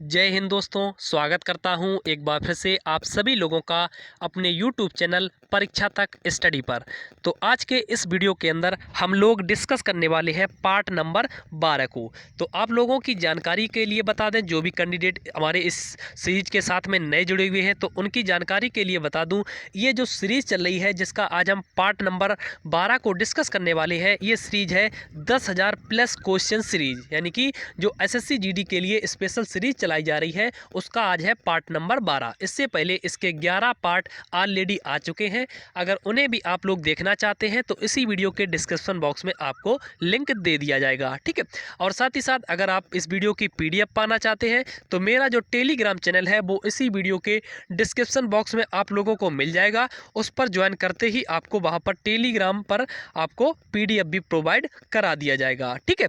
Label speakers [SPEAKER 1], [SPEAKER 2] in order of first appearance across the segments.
[SPEAKER 1] जय हिंद दोस्तों, स्वागत करता हूं एक बार फिर से आप सभी लोगों का अपने YouTube चैनल परीक्षा तक स्टडी पर। तो आज के इस वीडियो के अंदर हम लोग डिस्कस करने वाले हैं पार्ट नंबर 12 को। तो आप लोगों की जानकारी के लिए बता दें, जो भी कैंडिडेट हमारे इस सीरीज के साथ में नए जुड़े हुए हैं तो उनकी जानकारी के लिए बता दूं, ये जो सीरीज चल रही है जिसका आज हम पार्ट नंबर 12 को डिस्कस करने वाले हैं, ये सीरीज है 10,000 प्लस क्वेश्चन सीरीज, यानी कि जो SSC GD के लिए स्पेशल सीरीज चलाई जा रही है उसका आज है पार्ट नंबर 12। इससे पहले इसके 11 पार्ट ऑलरेडी आ चुके हैं। अगर उन्हें भी आप लोग देखना चाहते हैं तो इसी वीडियो के डिस्क्रिप्शन बॉक्स में आपको लिंक दे दिया जाएगा, ठीक है। और साथ ही साथ अगर आप इस वीडियो की PDF पाना चाहते हैं तो मेरा जो टेलीग्राम चैनल है वो इसी वीडियो के डिस्क्रिप्शन बॉक्स में आप लोगों को मिल जाएगा। उस पर ज्वाइन करते ही आपको वहाँ पर टेलीग्राम पर आपको PDF भी प्रोवाइड करा दिया जाएगा, ठीक है।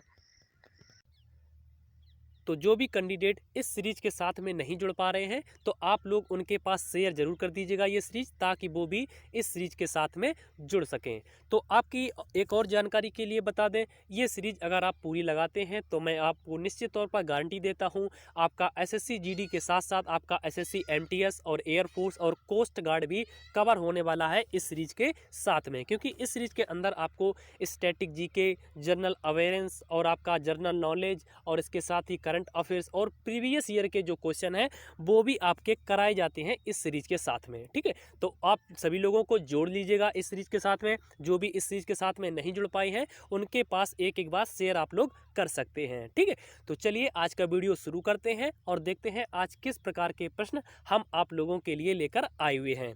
[SPEAKER 1] तो जो भी कैंडिडेट इस सीरीज के साथ में नहीं जुड़ पा रहे हैं तो आप लोग उनके पास शेयर जरूर कर दीजिएगा ये सीरीज, ताकि वो भी इस सीरीज के साथ में जुड़ सकें। तो आपकी एक और जानकारी के लिए बता दें, ये सीरीज अगर आप पूरी लगाते हैं तो मैं आपको निश्चित तौर पर गारंटी देता हूं, आपका SSC GD के साथ साथ आपका SSC MTS और एयरफोर्स और कोस्ट गार्ड भी कवर होने वाला है इस सीरीज के साथ में। क्योंकि इस सीरीज के अंदर आपको स्टैटिक GK, जनरल अवेयरेंस और आपका जनरल नॉलेज और इसके साथ ही करंट अफेयर्स और प्रीवियस ईयर के जो क्वेश्चन हैं वो भी आपके कराए जाते हैं इस सीरीज के साथ में, ठीक है। तो आप सभी लोगों को जोड़ लीजिएगा इस सीरीज के साथ में। जो भी इस सीरीज के साथ में नहीं जुड़ पाए हैं उनके पास एक एक बार शेयर आप लोग कर सकते हैं, ठीक है। तो चलिए आज का वीडियो शुरू करते हैं और देखते हैं आज किस प्रकार के प्रश्न हम आप लोगों के लिए लेकर आए हुए हैं।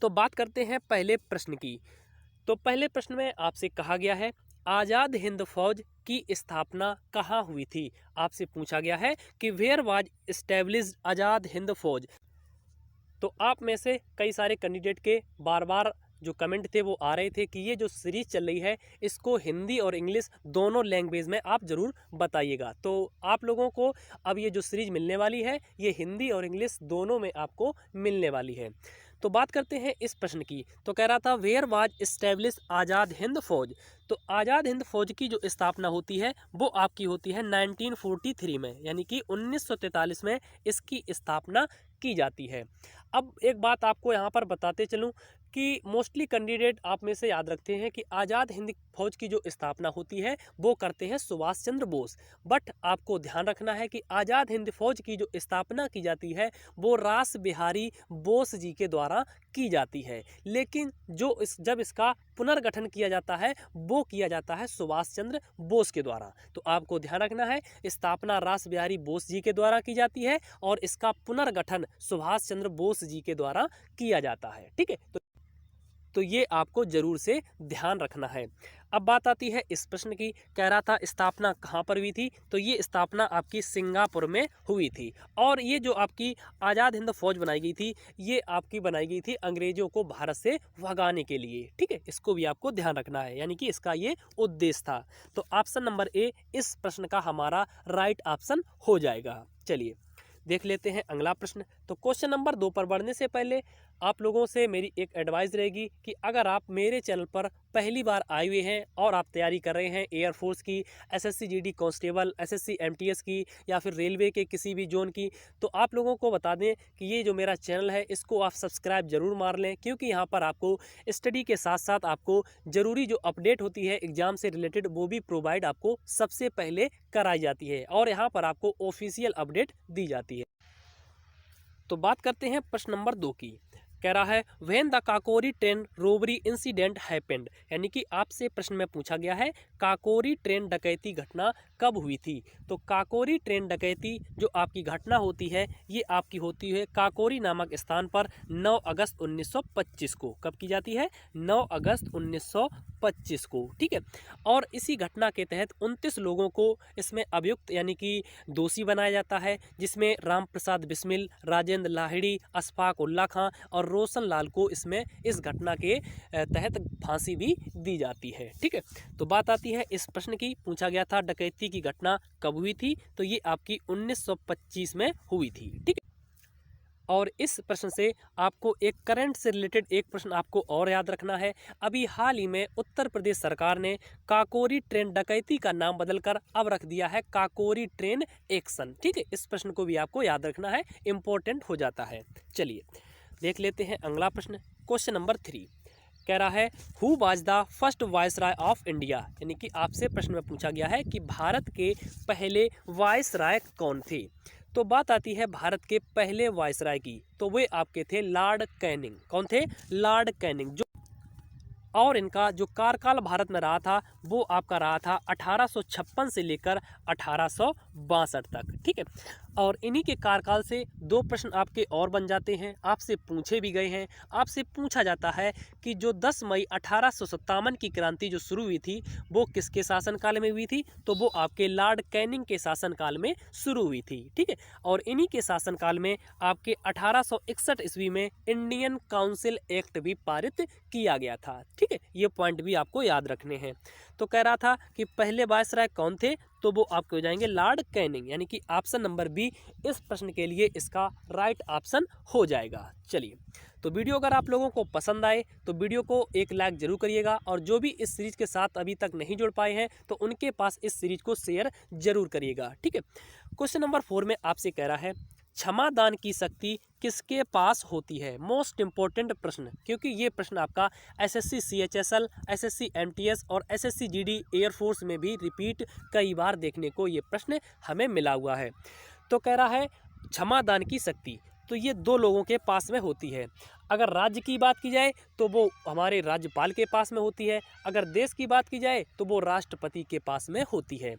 [SPEAKER 1] तो बात करते हैं पहले प्रश्न की। तो पहले प्रश्न में आपसे कहा गया है, आज़ाद हिंद फौज की स्थापना कहाँ हुई थी। आपसे पूछा गया है कि where was established Azad Hind फौज। तो आप में से कई सारे कैंडिडेट के बार बार जो कमेंट थे वो आ रहे थे कि ये जो सीरीज चल रही है इसको हिंदी और इंग्लिश दोनों लैंग्वेज में आप ज़रूर बताइएगा। तो आप लोगों को अब ये जो सीरीज मिलने वाली है ये हिंदी और इंग्लिश दोनों में आपको मिलने वाली है। तो बात करते हैं इस प्रश्न की। तो कह रहा था where was establish Azad Hind फौज। तो आज़ाद हिंद फौज की जो स्थापना होती है वो आपकी होती है 1943 में, यानी कि 1943 में इसकी स्थापना की जाती है। अब एक बात आपको यहाँ पर बताते चलूँ कि मोस्टली कैंडिडेट आप में से याद रखते हैं कि आज़ाद हिंद फौज की जो स्थापना होती है वो करते हैं सुभाष चंद्र बोस। बट आपको ध्यान रखना है कि आज़ाद हिंद फौज की जो स्थापना की जाती है वो रास बिहारी बोस जी के द्वारा की जाती है। लेकिन जब इसका पुनर्गठन किया जाता है वो किया जाता है सुभाष चंद्र बोस के द्वारा। तो आपको ध्यान रखना है, स्थापना रास बिहारी बोस जी के द्वारा की जाती है और इसका पुनर्गठन सुभाष चंद्र बोस जी के द्वारा किया जाता है, ठीक है। तो ये आपको जरूर से ध्यान रखना है। अब बात आती है इस प्रश्न की। कह रहा था स्थापना कहाँ पर हुई थी। तो ये स्थापना आपकी सिंगापुर में हुई थी। और ये जो आपकी आज़ाद हिंद फौज बनाई गई थी ये आपकी बनाई गई थी अंग्रेजों को भारत से भगाने के लिए, ठीक है। इसको भी आपको ध्यान रखना है, यानी कि इसका ये उद्देश्य था। तो ऑप्शन नंबर ए इस प्रश्न का हमारा राइट ऑप्शन हो जाएगा। चलिए देख लेते हैं अगला प्रश्न। तो क्वेश्चन नंबर 2 पर बढ़ने से पहले आप लोगों से मेरी एक एडवाइस रहेगी कि अगर आप मेरे चैनल पर पहली बार आए हुए हैं और आप तैयारी कर रहे हैं एयरफोर्स की, SSC GD constable, SSC MTS की या फिर रेलवे के किसी भी जोन की, तो आप लोगों को बता दें कि ये जो मेरा चैनल है इसको आप सब्सक्राइब जरूर मार लें। क्योंकि यहाँ पर आपको स्टडी के साथ साथ आपको ज़रूरी जो अपडेट होती है एग्जाम से रिलेटेड वो भी प्रोवाइड आपको सबसे पहले कराई जाती है और यहाँ पर आपको ऑफिशियल अपडेट दी जाती है। तो बात करते हैं प्रश्न नंबर 2 की। कह रहा है when the Kakori train robbery incident happened, यानी कि आपसे प्रश्न में पूछा गया है काकोरी ट्रेन डकैती घटना कब हुई थी। तो काकोरी ट्रेन डकैती जो आपकी घटना होती है ये आपकी होती है काकोरी नामक स्थान पर 9 अगस्त 1925 को। कब की जाती है? 9 अगस्त 1925 को, ठीक है। और इसी घटना के तहत 29 लोगों को इसमें अभियुक्त यानी कि दोषी बनाया जाता है, जिसमें राम प्रसाद बिस्मिल, राजेंद्र लाहिड़ी, अशफाक उल्ला खां और रोशन लाल को इसमें इस घटना के तहत फांसी भी दी जाती है, ठीक है। तो बात आती है इस प्रश्न की। पूछा गया था डकैती की घटना कब हुई थी। तो ये आपकी 1925 में हुई थी, ठीक है। और इस प्रश्न से आपको एक करंट से रिलेटेड एक प्रश्न आपको और याद रखना है। अभी हाल ही में उत्तर प्रदेश सरकार ने काकोरी ट्रेन डकैती का नाम बदलकर अब रख दिया है काकोरी ट्रेन एक्शन। ठीक है, इस प्रश्न को भी आपको याद रखना है, इंपॉर्टेंट हो जाता है। चलिए देख लेते हैं अगला प्रश्न। क्वेश्चन नंबर 3 कह रहा है who was the first viceroy of India, यानी कि आपसे प्रश्न में पूछा गया है कि भारत के पहले वायसराय कौन थे। तो बात आती है भारत के पहले वायसराय की, तो वे आपके थे लॉर्ड कैनिंग। कौन थे? Lord Canning. जो और इनका जो कार्यकाल भारत में रहा था वो आपका रहा था 1856 से लेकर 1862 तक। ठीक है, और इन्हीं के कार्यकाल से दो प्रश्न आपके और बन जाते हैं, आपसे पूछे भी गए हैं। आपसे पूछा जाता है कि जो 10 मई 1857 की क्रांति जो शुरू हुई थी वो किसके शासनकाल में हुई थी? तो वो आपके लॉर्ड कैनिंग के शासनकाल में शुरू हुई थी। ठीक है, और इन्हीं के शासनकाल में आपके 1861 ईस्वी में इंडियन काउंसिल एक्ट भी पारित किया गया था। ठीक है, ये पॉइंट भी आपको याद रखने हैं। तो कह रहा था कि पहले वायसराय कौन थे, तो वो आपके हो जाएंगे लॉर्ड कैनिंग, यानी कि ऑप्शन नंबर बी इस प्रश्न के लिए इसका राइट ऑप्शन हो जाएगा। चलिए, तो वीडियो अगर आप लोगों को पसंद आए तो वीडियो को एक लाइक जरूर करिएगा, और जो भी इस सीरीज के साथ अभी तक नहीं जुड़ पाए हैं तो उनके पास इस सीरीज को शेयर जरूर करिएगा। ठीक है, क्वेश्चन नंबर 4 में आपसे कह रहा है क्षमादान की शक्ति किसके पास होती है। मोस्ट इंपॉर्टेंट प्रश्न, क्योंकि ये प्रश्न आपका एसएससी CHSL, एसएससी MTS और SSC GD एयरफोर्स में भी रिपीट कई बार देखने को ये प्रश्न हमें मिला हुआ है। तो कह रहा है क्षमादान की शक्ति तो ये दो लोगों के पास में होती है। अगर राज्य की बात की जाए तो वो हमारे राज्यपाल के पास में होती है, अगर देश की बात की जाए तो वो राष्ट्रपति के पास में होती है।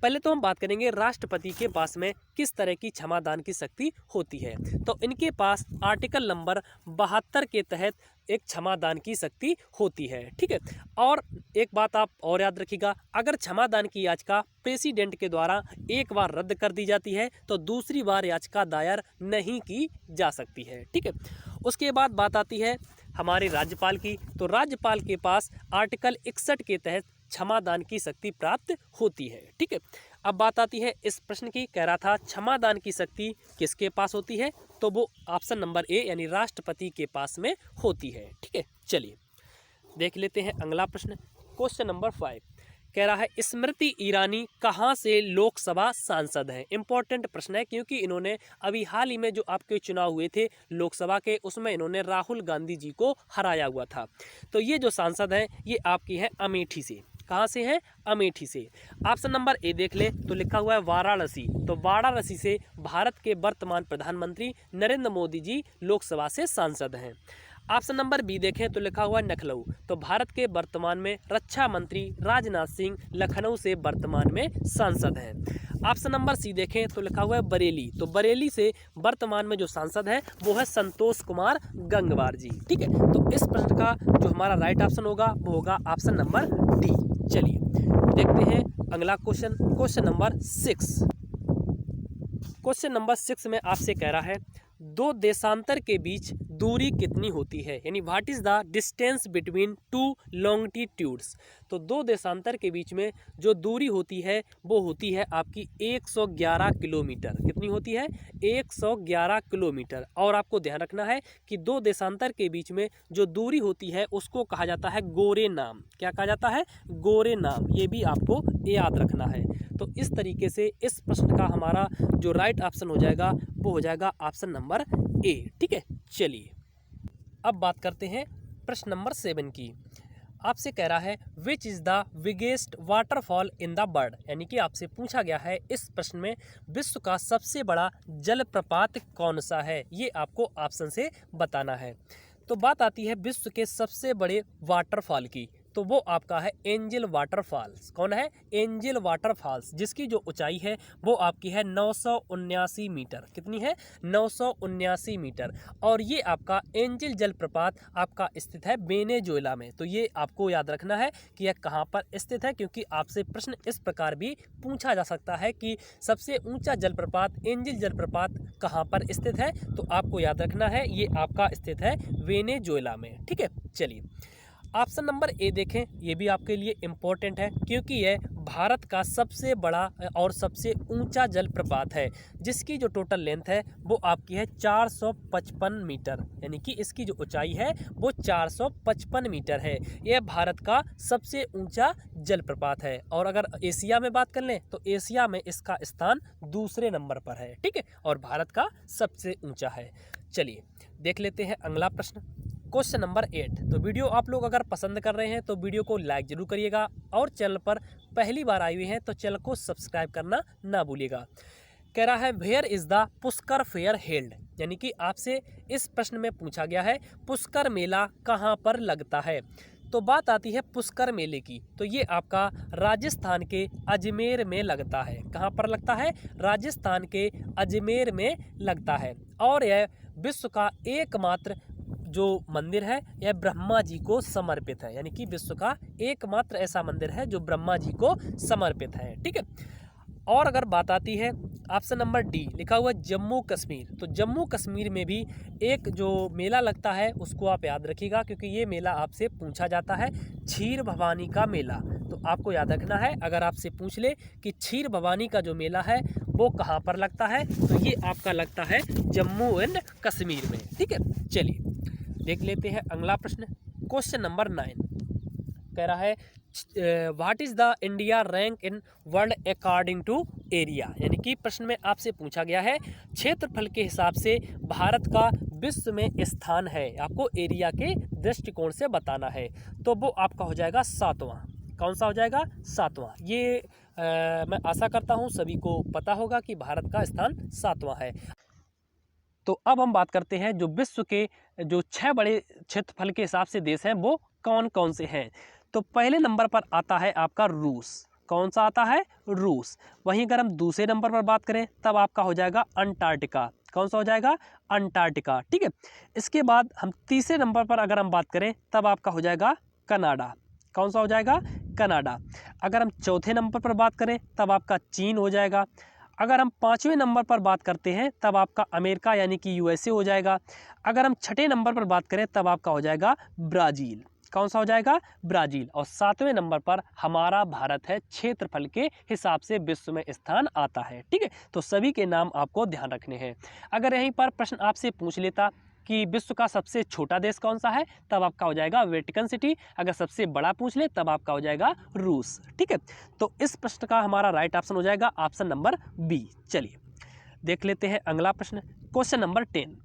[SPEAKER 1] पहले तो हम बात करेंगे राष्ट्रपति के पास में किस तरह की क्षमादान की शक्ति होती है। तो इनके पास आर्टिकल नंबर 72 के तहत एक क्षमादान की शक्ति होती है। ठीक है, और एक बात आप और याद रखिएगा, अगर क्षमादान की याचिका प्रेसिडेंट के द्वारा एक बार रद्द कर दी जाती है तो दूसरी बार याचिका दायर नहीं की जा सकती है। ठीक है, उसके बाद बात आती है हमारे राज्यपाल की, तो राज्यपाल के पास आर्टिकल 61 के तहत क्षमादान की शक्ति प्राप्त होती है। ठीक है, अब बात आती है इस प्रश्न की, कह रहा था क्षमादान की शक्ति किसके पास होती है, तो वो ऑप्शन नंबर ए यानी राष्ट्रपति के पास में होती है। ठीक है, चलिए देख लेते हैं अगला प्रश्न। क्वेश्चन नंबर 5 कह रहा है स्मृति ईरानी कहाँ से लोकसभा सांसद हैं। इंपॉर्टेंट प्रश्न है, क्योंकि इन्होंने अभी हाल ही में जो आपके चुनाव हुए थे लोकसभा के, उसमें इन्होंने राहुल गांधी जी को हराया हुआ था। तो ये जो सांसद हैं ये आपकी है अमेठी से। कहाँ से हैं? अमेठी से। ऑप्शन नंबर ए देख ले तो लिखा हुआ है वाराणसी, तो वाराणसी से भारत के वर्तमान प्रधानमंत्री नरेंद्र मोदी जी लोकसभा से सांसद हैं। ऑप्शन नंबर बी देखें तो लिखा हुआ है लखनऊ, तो भारत के वर्तमान में रक्षा मंत्री राजनाथ सिंह लखनऊ से वर्तमान में सांसद हैं। ऑप्शन नंबर सी देखें तो लिखा हुआ है बरेली, तो बरेली से वर्तमान में जो सांसद है वो है संतोष कुमार गंगवार जी। ठीक है, तो इस प्रश्न का जो हमारा राइट ऑप्शन होगा वो होगा ऑप्शन नंबर डी। चलिए देखते हैं अगला question, question number 6। Question number 6 में आपसे कह रहा है दो देशांतर के बीच दूरी कितनी होती है, यानी what is the distance between two longitudes. तो दो देशांतर के बीच में जो दूरी होती है वो होती है आपकी 111 किलोमीटर। कितनी होती है? 111 किलोमीटर। और आपको ध्यान रखना है कि दो देशांतर के बीच में जो दूरी होती है उसको कहा जाता है गोरे नाम। क्या कहा जाता है? गोरे नाम। ये भी आपको याद रखना है। तो इस तरीके से इस प्रश्न का हमारा जो राइट ऑप्शन हो जाएगा वो हो जाएगा ऑप्शन नंबर ए। ठीक है, चलिए अब बात करते हैं प्रश्न नंबर 7 की। आपसे कह रहा है which is the biggest waterfall in the world, यानी कि आपसे पूछा गया है इस प्रश्न में विश्व का सबसे बड़ा जलप्रपात कौन सा है, ये आपको ऑप्शन से बताना है। तो बात आती है विश्व के सबसे बड़े वाटरफॉल की, तो वो आपका है एंजल वाटरफॉल्स। कौन है? एंजल वाटरफॉल्स, जिसकी जो ऊंचाई है वो आपकी है 979 मीटर। कितनी है? 979 मीटर। और ये आपका एंजल जलप्रपात आपका स्थित है वेनेजुएला में। तो ये आपको याद रखना है कि यह कहाँ पर स्थित है, क्योंकि आपसे प्रश्न इस प्रकार भी पूछा जा सकता है कि सबसे ऊंचा जलप्रपात एंजल जलप्रपात कहाँ पर स्थित है। तो आपको याद रखना है ये आपका स्थित है वेनेजुएला में। ठीक है, चलिए ऑप्शन नंबर ए देखें, ये भी आपके लिए इम्पोर्टेंट है क्योंकि यह भारत का सबसे बड़ा और सबसे ऊंचा जलप्रपात है, जिसकी जो टोटल लेंथ है वो आपकी है 455 मीटर, यानी कि इसकी जो ऊंचाई है वो 455 मीटर है। यह भारत का सबसे ऊंचा जलप्रपात है। और अगर एशिया में बात कर लें तो एशिया में इसका स्थान दूसरे नंबर पर है, ठीक है, और भारत का सबसे ऊंचा है। चलिए देख लेते हैं अगला प्रश्न, क्वेश्चन नंबर 8। तो वीडियो आप लोग अगर पसंद कर रहे हैं तो वीडियो को लाइक जरूर करिएगा, और चैनल पर पहली बार आए हुए हैं तो चैनल को सब्सक्राइब करना ना भूलिएगा। कह रहा है where is the Pushkar fair held, यानी कि आपसे इस प्रश्न में पूछा गया है पुष्कर मेला कहाँ पर लगता है। तो बात आती है पुष्कर मेले की, तो ये आपका राजस्थान के अजमेर में लगता है। कहाँ पर लगता है? राजस्थान के अजमेर में लगता है। और यह विश्व का एकमात्र जो मंदिर है यह ब्रह्मा जी को समर्पित है, यानी कि विश्व का एकमात्र ऐसा मंदिर है जो ब्रह्मा जी को समर्पित है, ठीक है। और अगर बात आती है ऑप्शन नंबर डी, लिखा हुआ जम्मू कश्मीर, तो जम्मू कश्मीर में भी एक जो मेला लगता है उसको आप याद रखिएगा, क्योंकि ये मेला आपसे पूछा जाता है क्षीर भवानी का मेला। तो आपको याद रखना है, अगर आपसे पूछ ले कि क्षीर भवानी का जो मेला है वो कहाँ पर लगता है, तो ये आपका लगता है जम्मू एंड कश्मीर में, ठीक है। चलिए देख लेते हैं अगला प्रश्न, क्वेश्चन नंबर 9। कह रहा है what is the India rank in world according to area, यानी कि प्रश्न में आपसे पूछा गया है क्षेत्रफल के हिसाब से भारत का विश्व में स्थान है, आपको एरिया के दृष्टिकोण से बताना है। तो वो आपका हो जाएगा 7वां। कौन सा हो जाएगा? 7वां। ये मैं आशा करता हूँ सभी को पता होगा कि भारत का स्थान 7वां है। तो अब हम बात करते हैं जो विश्व के जो 6 बड़े क्षेत्रफल के हिसाब से देश हैं वो कौन कौन से हैं। तो पहले नंबर पर आता है आपका रूस। कौन सा आता है? रूस। वहीं अगर हम दूसरे नंबर पर बात करें तब आपका हो जाएगा अंटार्कटिका। कौन सा हो जाएगा? अंटार्कटिका, ठीक है। इसके बाद हम तीसरे नंबर पर अगर हम बात करें तब आपका हो जाएगा कनाडा। कौन सा हो जाएगा? कनाडा। अगर हम चौथे नंबर पर बात करें तब आपका चीन हो जाएगा। अगर हम 5वें नंबर पर बात करते हैं तब आपका अमेरिका यानी कि यूएसए हो जाएगा। अगर हम 6ठे नंबर पर बात करें तब आपका हो जाएगा ब्राज़ील। कौन सा हो जाएगा? ब्राज़ील। और 7वें नंबर पर हमारा भारत है, क्षेत्रफल के हिसाब से विश्व में स्थान आता है, ठीक है। तो सभी के नाम आपको ध्यान रखने हैं। अगर यहीं पर प्रश्न आपसे पूछ लेता कि विश्व का सबसे छोटा देश कौन सा है, तब आपका हो जाएगा वेटिकन सिटी। अगर सबसे बड़ा पूछ ले तब आपका हो जाएगा रूस, ठीक है। तो इस प्रश्न का हमारा राइट ऑप्शन हो जाएगा ऑप्शन नंबर बी। चलिए देख लेते हैं अगला प्रश्न, क्वेश्चन नंबर 10।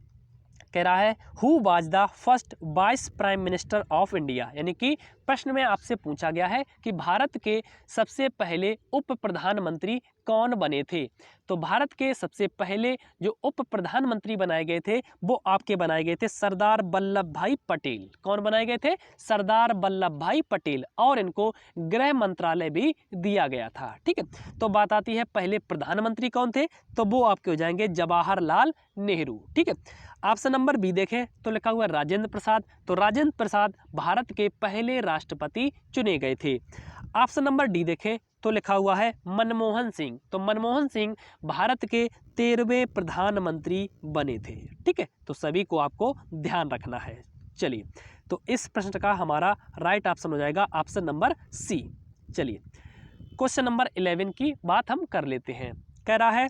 [SPEAKER 1] कह रहा है who was the first vice prime minister of India, यानी कि प्रश्न में आपसे पूछा गया है कि भारत के सबसे पहले उप प्रधानमंत्री कौन बने थे। तो भारत के सबसे पहले जो उप प्रधानमंत्री बनाए गए थे वो आपके बनाए गए थे सरदार वल्लभ भाई पटेल। कौन बनाए गए थे? सरदार वल्लभ भाई पटेल। और इनको गृह मंत्रालय भी दिया गया था, ठीक है। तो बात आती है पहले प्रधानमंत्री कौन थे, तो वो आपके हो जाएंगे जवाहरलाल नेहरू, ठीक है। ऑप्शन नंबर बी देखें तो लिखा हुआ राजेंद्र प्रसाद। तो राजेंद्र प्रसाद भारत के पहले राष्ट्रपति चुने गए थे। ऑप्शन नंबर डी देखें तो लिखा हुआ है मनमोहन सिंह। तो मनमोहन सिंह भारत के 13वें प्रधानमंत्री बने थे, ठीक है। तो सभी को आपको ध्यान रखना है। चलिए तो इस प्रश्न का हमारा राइट ऑप्शन हो जाएगा ऑप्शन नंबर सी। चलिए क्वेश्चन नंबर 11 की बात हम कर लेते हैं। कह रहा है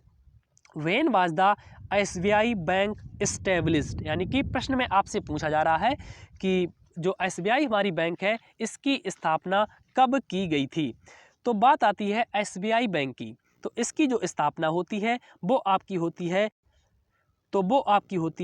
[SPEAKER 1] when was the SBI bank established, यानी कि प्रश्न में आपसे पूछा जा रहा है कि जो एसबीआई हमारी बैंक है इसकी स्थापना कब की गई थी। तो बात आती है एसबीआई बैंक की, तो इसकी जो स्थापना होती है वो आपकी होती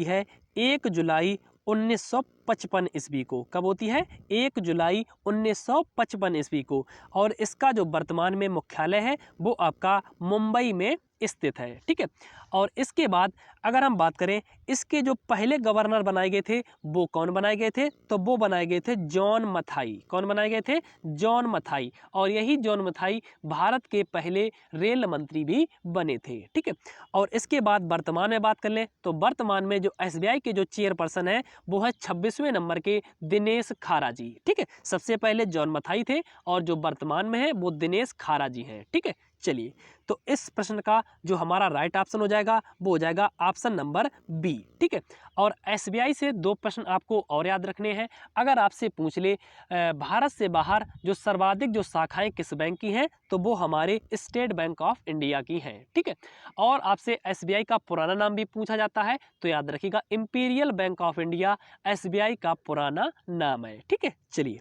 [SPEAKER 1] है 1 जुलाई 1955 ईस्वी को। कब होती है? 1 जुलाई 1955 ईस्वी को। और इसका जो वर्तमान में मुख्यालय है वो आपका मुंबई में स्थित है, ठीक है। और इसके बाद अगर हम बात करें इसके जो पहले गवर्नर बनाए गए थे वो कौन बनाए गए थे, तो वो बनाए गए थे जॉन मथाई। कौन बनाए गए थे? जॉन मथाई। और यही जॉन मथाई भारत के पहले रेल मंत्री भी बने थे, ठीक है। और इसके बाद वर्तमान में बात कर लें तो वर्तमान में जो एसबीआई के जो चेयरपर्सन है वो है 26वें नंबर के दिनेश खारा जी, ठीक है। सबसे पहले जॉन मथाई थे और जो वर्तमान में है वो दिनेश खारा जी हैं, ठीक है। चलिए, तो इस प्रश्न का जो हमारा राइट ऑप्शन हो जाएगा वो हो जाएगा ऑप्शन नंबर बी। ठीक है, और एसबीआई से 2 प्रश्न आपको और याद रखने हैं। अगर आपसे पूछ ले भारत से बाहर जो सर्वाधिक जो शाखाएं किस बैंक की हैं, तो वो हमारे स्टेट बैंक ऑफ इंडिया की हैं। ठीक है, और आपसे एसबीआई का पुराना नाम भी पूछा जाता है, तो याद रखिएगा imperial bank of India SBI का पुराना नाम है। ठीक है, चलिए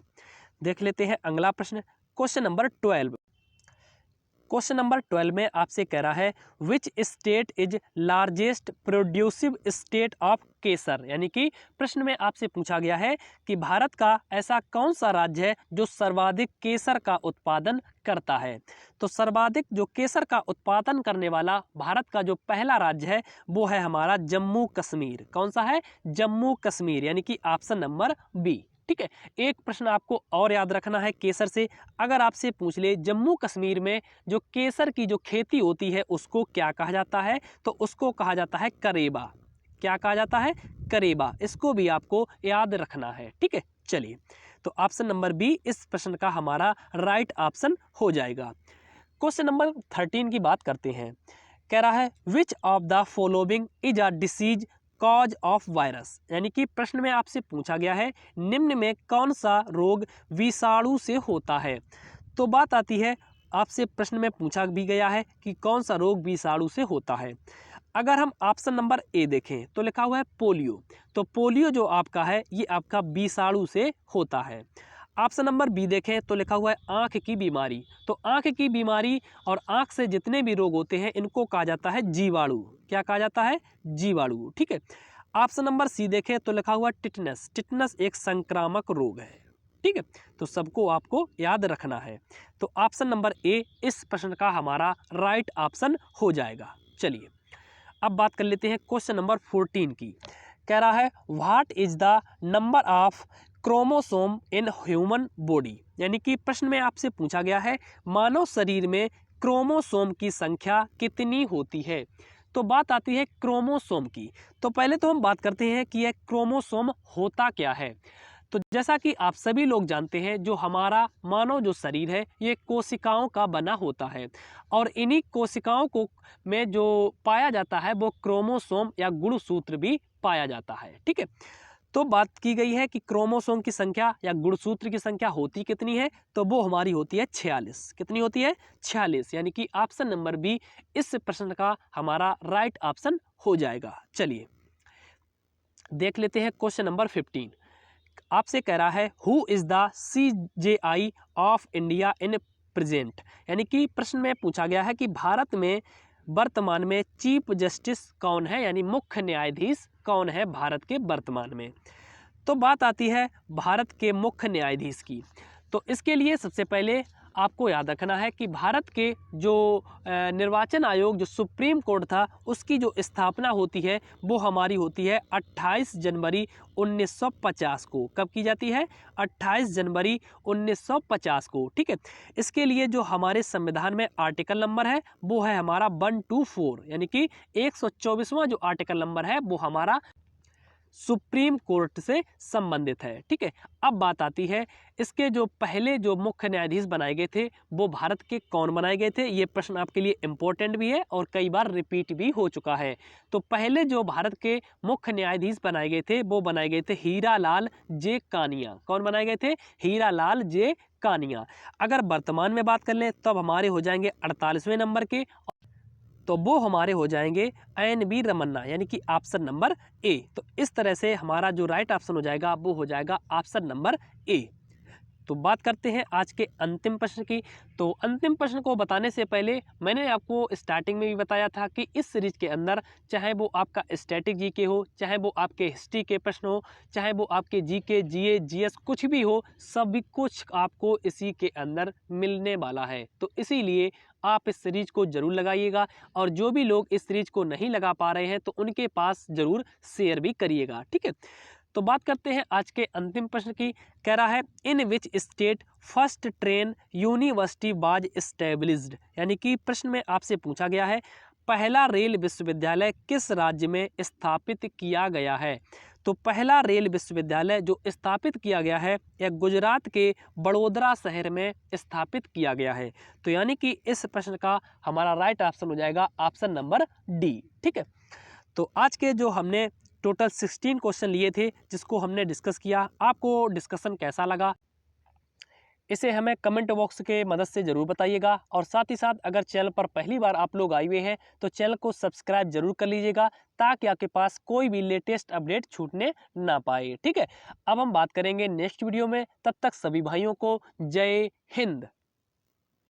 [SPEAKER 1] देख लेते हैं अगला प्रश्न, क्वेश्चन नंबर 12। क्वेश्चन नंबर 12 में आपसे कह रहा है which state is largest productive state of kesar, यानी कि प्रश्न में आपसे पूछा गया है कि भारत का ऐसा कौन सा राज्य है जो सर्वाधिक केसर का उत्पादन करता है। तो सर्वाधिक जो केसर का उत्पादन करने वाला भारत का जो पहला राज्य है वो है हमारा जम्मू कश्मीर। कौन सा है? जम्मू कश्मीर, यानी कि ऑप्शन नंबर बी। ठीक है, एक प्रश्न आपको और याद रखना है केसर से। अगर आपसे पूछ ले जम्मू कश्मीर में जो केसर की जो खेती होती है उसको क्या कहा जाता है, तो उसको कहा जाता है करेबा। क्या कहा जाता है? करेबा। इसको भी आपको याद रखना है। ठीक है, चलिए, तो ऑप्शन नंबर बी इस प्रश्न का हमारा राइट ऑप्शन हो जाएगा। क्वेश्चन नंबर 13 की बात करते हैं। कह रहा है which of the following is a disease cause of virus, यानी कि प्रश्न में आपसे पूछा गया है निम्न में कौन सा रोग विषाणु से होता है। तो बात आती है, आपसे प्रश्न में पूछा भी गया है कि कौन सा रोग विषाणु से होता है। अगर हम ऑप्शन नंबर ए देखें तो लिखा हुआ है पोलियो। तो पोलियो जो आपका है ये आपका विषाणु से होता है। ऑप्शन नंबर बी देखें तो लिखा हुआ है आँख की बीमारी। तो आँख की बीमारी और आँख से जितने भी रोग होते हैं इनको कहा जाता है जीवाणु। क्या कहा जाता है? जीवाणु। ठीक है, ऑप्शन नंबर सी देखें तो लिखा हुआ टिटनस। टिटनस एक संक्रामक रोग है। ठीक है, तो सबको आपको याद रखना है। तो ऑप्शन नंबर ए इस प्रश्न का हमारा राइट ऑप्शन हो जाएगा। चलिए, अब बात कर लेते हैं क्वेश्चन नंबर 14 की। कह रहा है what is the number of chromosome in human body, यानी कि प्रश्न में आपसे पूछा गया है मानव शरीर में क्रोमोसोम की संख्या कितनी होती है। तो बात आती है क्रोमोसोम की। तो पहले तो हम बात करते हैं कि यह क्रोमोसोम होता क्या है। तो जैसा कि आप सभी लोग जानते हैं जो हमारा मानव जो शरीर है ये कोशिकाओं का बना होता है, और इन्हीं कोशिकाओं को में जो पाया जाता है वो क्रोमोसोम या गुणसूत्र भी पाया जाता है। ठीक है, तो बात की गई है कि क्रोमोसोम की संख्या या गुणसूत्र की संख्या होती कितनी है, तो वो हमारी होती है 46। कितनी होती है? 46, यानी कि ऑप्शन नंबर बी इस प्रश्न का हमारा राइट ऑप्शन हो जाएगा। चलिए देख लेते हैं क्वेश्चन नंबर 15। आपसे कह रहा है who is the CJI of India in present, यानी कि प्रश्न में पूछा गया है कि भारत में वर्तमान में चीफ जस्टिस कौन है, यानी मुख्य न्यायाधीश कौन है भारत के वर्तमान में। तो बात आती है भारत के मुख्य न्यायाधीश की। तो इसके लिए सबसे पहले आपको याद रखना है कि भारत के जो निर्वाचन आयोग जो सुप्रीम कोर्ट था उसकी जो स्थापना होती है वो हमारी होती है 28 जनवरी 1950 को। कब की जाती है? 28 जनवरी 1950 को। ठीक है, इसके लिए जो हमारे संविधान में आर्टिकल नंबर है वो है हमारा 124, यानी कि 124वां जो आर्टिकल नंबर है वो हमारा सुप्रीम कोर्ट से संबंधित है। ठीक है, अब बात आती है इसके जो पहले जो मुख्य न्यायाधीश बनाए गए थे वो भारत के कौन बनाए गए थे। ये प्रश्न आपके लिए इम्पोर्टेंट भी है और कई बार रिपीट भी हो चुका है। तो पहले जो भारत के मुख्य न्यायाधीश बनाए गए थे वो बनाए गए थे हीरालाल जे कानिया। कौन बनाए गए थे? हीरालाल जे कानिया। अगर वर्तमान में बात कर लें तब हमारे हो जाएंगे 48वें नंबर के, तो वो हमारे हो जाएंगे NB रमन्ना, यानी कि ऑप्शन नंबर ए। तो इस तरह से हमारा जो राइट ऑप्शन हो जाएगा वो हो जाएगा ऑप्शन नंबर ए। तो बात करते हैं आज के अंतिम प्रश्न की। तो अंतिम प्रश्न को बताने से पहले मैंने आपको स्टार्टिंग में भी बताया था कि इस सीरीज के अंदर चाहे वो आपका स्टैटिक जीके हो, चाहे वो आपके हिस्ट्री के प्रश्न हो, चाहे वो आपके जीके जीए जीएस कुछ भी हो, सभी कुछ आपको इसी के अंदर मिलने वाला है। तो इसीलिए आप इस सीरीज को जरूर लगाइएगा, और जो भी लोग इस सीरीज को नहीं लगा पा रहे हैं तो उनके पास जरूर शेयर भी करिएगा। ठीक है, तो बात करते हैं आज के अंतिम प्रश्न की। कह रहा है in which state first train university was established, यानी कि प्रश्न में आपसे पूछा गया है पहला रेल विश्वविद्यालय किस राज्य में स्थापित किया गया है। तो पहला रेल विश्वविद्यालय जो स्थापित किया गया है यह गुजरात के बड़ोदरा शहर में स्थापित किया गया है। तो यानी कि इस प्रश्न का हमारा राइट ऑप्शन हो जाएगा ऑप्शन नंबर डी। ठीक है, तो आज के जो हमने टोटल 16 क्वेश्चन लिए थे जिसको हमने डिस्कस किया, आपको डिस्कशन कैसा लगा इसे हमें कमेंट बॉक्स के मदद से ज़रूर बताइएगा। और साथ ही साथ अगर चैनल पर पहली बार आप लोग आए हुए हैं तो चैनल को सब्सक्राइब जरूर कर लीजिएगा ताकि आपके पास कोई भी लेटेस्ट अपडेट छूटने ना पाए। ठीक है, अब हम बात करेंगे नेक्स्ट वीडियो में, तब तक सभी भाइयों को जय हिंद।